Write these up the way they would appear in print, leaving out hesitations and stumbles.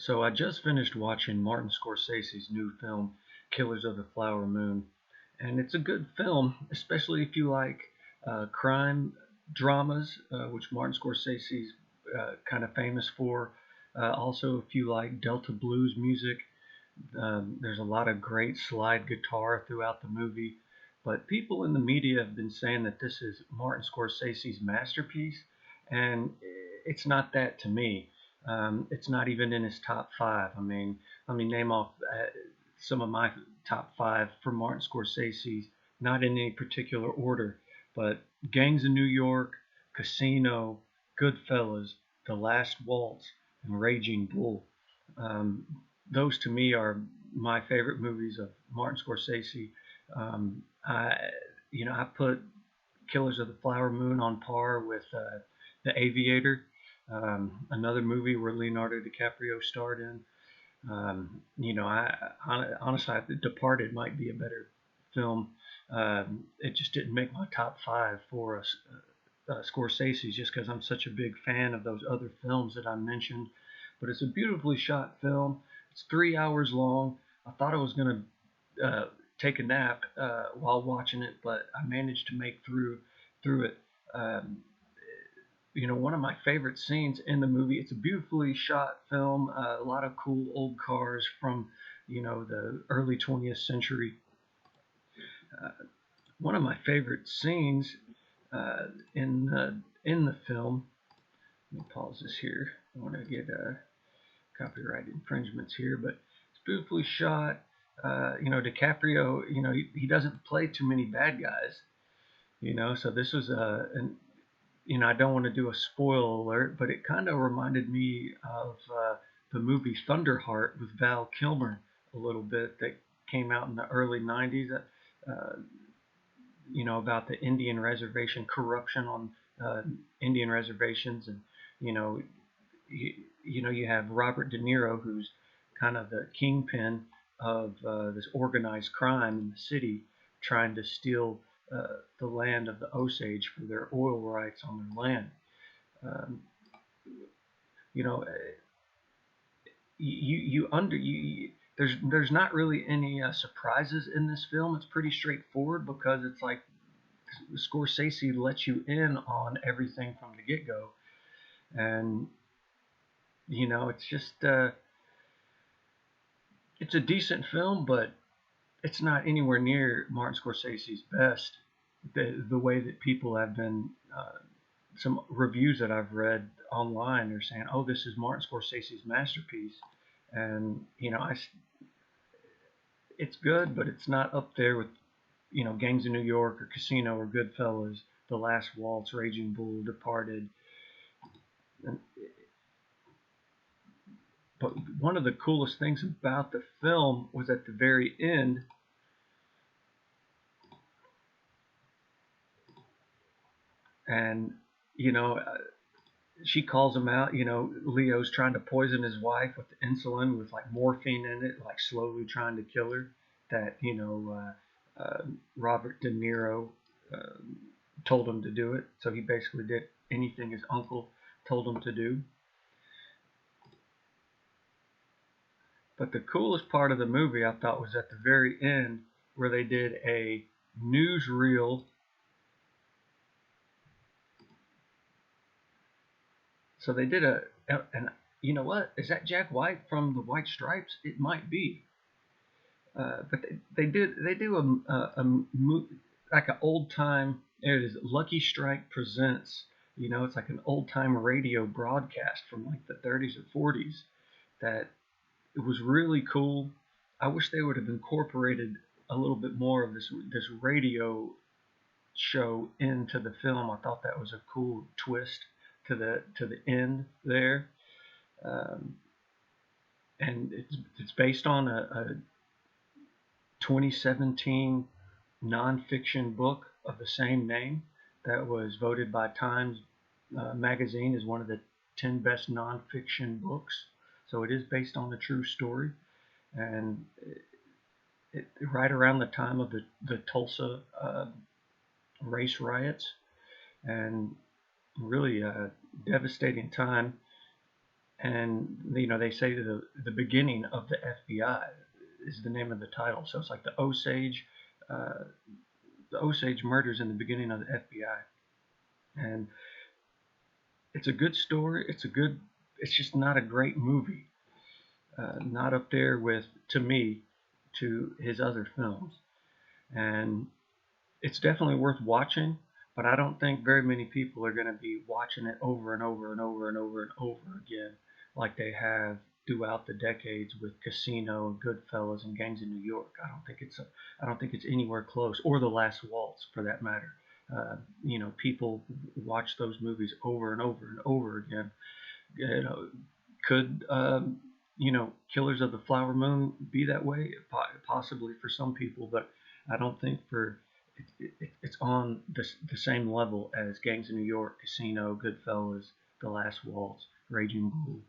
So I just finished watching Martin Scorsese's new film, Killers of the Flower Moon, and it's a good film, especially if you like crime dramas, which Martin Scorsese's kind of famous for. Also, if you like Delta blues music, there's a lot of great slide guitar throughout the movie. But people in the media have been saying that this is Martin Scorsese's masterpiece, and it's not that to me. It's not even in his top five. Let me name off some of my top five for Martin Scorsese's, not in any particular order, but Gangs of New York, Casino, Goodfellas, The Last Waltz, and Raging Bull. Um, those to me are my favorite movies of Martin Scorsese. I, I put Killers of the Flower Moon on par with The Aviator, another movie where Leonardo DiCaprio starred in. Honestly, The Departed might be a better film. It just didn't make my top five for us. Scorsese's just because I'm such a big fan of those other films that I mentioned. But it's a beautifully shot film. It's 3 hours long. I thought I was going to take a nap while watching it, but I managed to make through it. One of my favorite scenes in the movie. It's a beautifully shot film. A lot of cool old cars from the early 20th century. Uh, One of my favorite scenes in the film. Let me pause this here. I want to get copyright infringements here, but it's beautifully shot. DiCaprio, he doesn't play too many bad guys, so this was I don't want to do a spoil alert, but it kind of reminded me of the movie Thunderheart with Val Kilmer a little bit that came out in the early 90s, about the Indian reservation, corruption on Indian reservations. And, you know, you have Robert De Niro, who's kind of the kingpin of this organized crime in the city, trying to steal the land of the Osage for their oil rights on their land. Um, you know, there's not really any surprises in this film. It's pretty straightforward because it's like Scorsese lets you in on everything from the get-go, and it's just it's a decent film, but it's not anywhere near Martin Scorsese's best. The way that people have been, some reviews that I've read online are saying, "Oh, this is Martin Scorsese's masterpiece," and it's good, but it's not up there with Gangs of New York or Casino or Goodfellas, The Last Waltz, Raging Bull, Departed. And, but one of the coolest things about the film was at the very end. And she calls him out. Leo's trying to poison his wife with the insulin with like morphine in it, like slowly trying to kill her. That Robert De Niro told him to do it, so he basically did anything his uncle told him to do. But the coolest part of the movie, I thought, was at the very end, where they did a newsreel. So they did and you know what? Is that Jack White from the White Stripes? It might be. But they do like an old time. There it is. Lucky Strike presents. It's like an old time radio broadcast from like the 30s or 40s. That it was really cool. I wish they would have incorporated a little bit more of this radio show into the film. I thought that was a cool twist to the end there. And it's based on a 2017 nonfiction book of the same name that was voted by Times magazine as one of the 10 best nonfiction books. So it is based on a true story, and right around the time of the Tulsa race riots, and really devastating time. and they say the beginning of the FBI is the name of the title. So it's like uh, the Osage murders in the beginning of the FBI, and it's a good story. It's just not a great movie. Not up there with, to me, to his other films, and it's definitely worth watching. But I don't think very many people are going to be watching it over and over and over and over and over again, like they have throughout the decades with Casino and Goodfellas and Gangs of New York. I don't think it's anywhere close, or The Last Waltz for that matter. People watch those movies over and over and over again. You know, could Killers of the Flower Moon be that way? Possibly for some people, but I don't think it's on the same level as Gangs of New York, Casino, Goodfellas, The Last Waltz, Raging Bull,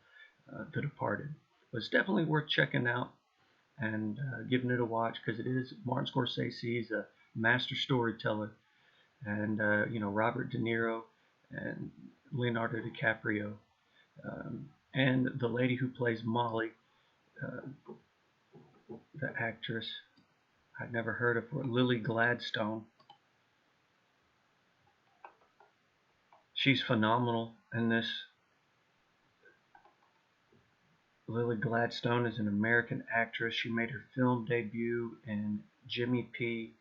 The Departed. But it's definitely worth checking out and giving it a watch, because it is Martin Scorsese. He's a master storyteller, and Robert De Niro and Leonardo DiCaprio, and the lady who plays Molly, uh, the actress I'd never heard of her, Lily Gladstone. She's phenomenal in this. Lily Gladstone is an American actress. She made her film debut in Jimmy P.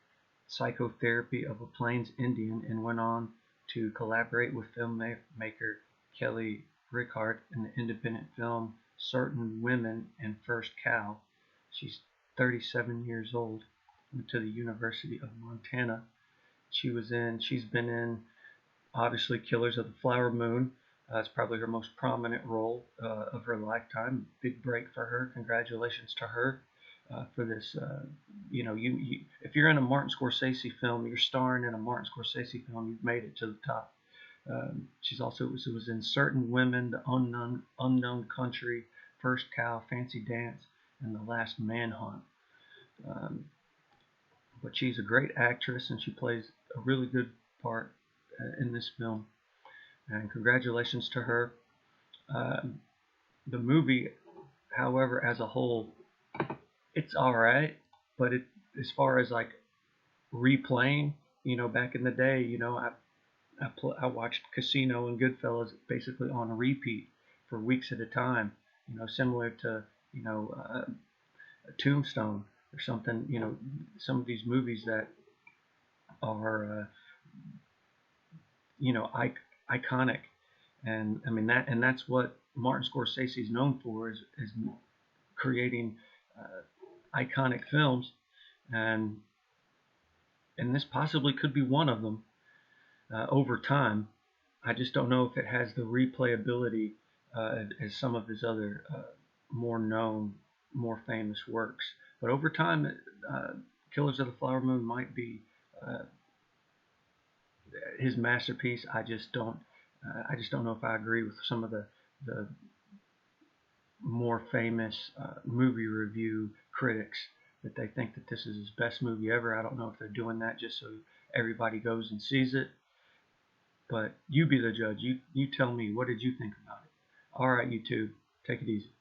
Psychotherapy of a Plains Indian, and went on to collaborate with filmmaker Kelly Reichardt in the independent film Certain Women and First Cow. She's 37 years old. Went to the University of Montana. She's been in, obviously, Killers of the Flower Moon. It's probably her most prominent role of her lifetime. Big break for her. Congratulations to her for this. If you're in a Martin Scorsese film, you're starring in a Martin Scorsese film, you've made it to the top. She's also was in Certain Women, The Unknown Country, First Cow, Fancy Dance, and The Last Manhunt. Um, but she's a great actress, and she plays a really good part in this film. And congratulations to her. Um, the movie, however, as a whole, it's all right. But as far as like replaying, back in the day, I watched Casino and Goodfellas basically on a repeat for weeks at a time. Similar to Tombstone or something. Some of these movies that are iconic, and I mean that's what Martin Scorsese is known for, is creating iconic films, and this possibly could be one of them over time. I just don't know if it has the replayability as some of his other more known, more famous works. But over time, Killers of the Flower Moon might be uh, his masterpiece. I just don't know if I agree with some of the more famous movie review critics that they think that this is his best movie ever. I don't know if they're doing that just so everybody goes and sees it. But you be the judge. You tell me, what did you think about it? All right, YouTube, take it easy.